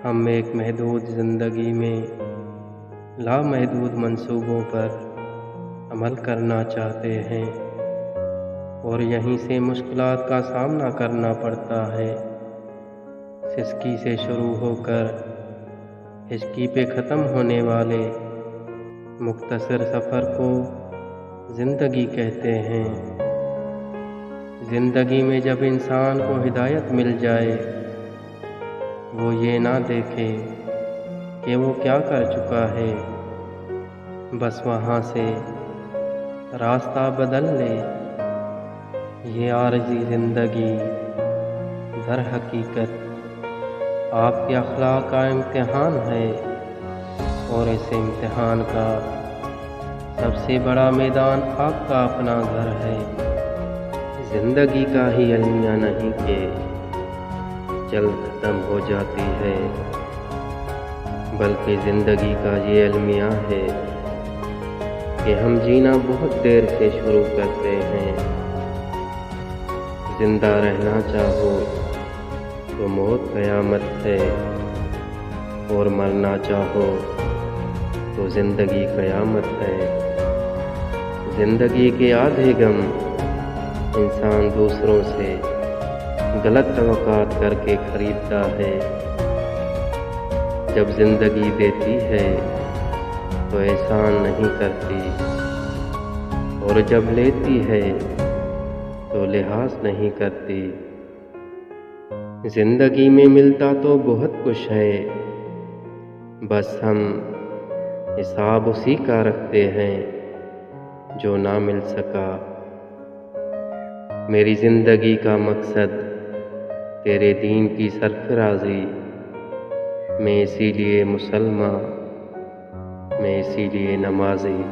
ہم ایک محدود زندگی میں لامحدود منصوبوں پر عمل کرنا چاہتے ہیں اور یہیں سے مشکلات کا سامنا کرنا پڑتا ہے۔ سسکی سے شروع ہو کر ہچکی پہ ختم ہونے والے مختصر سفر کو زندگی کہتے ہیں۔ زندگی میں جب انسان کو ہدایت مل جائے، وہ یہ نہ دیکھے کہ وہ کیا کر چکا ہے، بس وہاں سے راستہ بدل لے۔ یہ عارضی زندگی در حقیقت آپ کے اخلاق کا امتحان ہے، اور اس امتحان کا سب سے بڑا میدان آپ کا اپنا گھر ہے۔ زندگی کا ہی المیہ نہیں کہ جلد ختم ہو جاتی ہے، بلکہ زندگی کا یہ المیہ ہے کہ ہم جینا بہت دیر سے شروع کرتے ہیں۔ زندہ رہنا چاہو تو موت قیامت ہے، اور مرنا چاہو تو زندگی قیامت ہے۔ زندگی کے آدھے غم انسان دوسروں سے غلط توقعات کر کے خریدتا ہے۔ جب زندگی دیتی ہے تو احسان نہیں کرتی، اور جب لیتی ہے تو لحاظ نہیں کرتی۔ زندگی میں ملتا تو بہت کچھ ہے، بس ہم حساب اسی کا رکھتے ہیں جو نہ مل سکا۔ میری زندگی کا مقصد تیرے دین کی سرفرازی، میں اسی لیے مسلمان، میں اسی لیے نمازی۔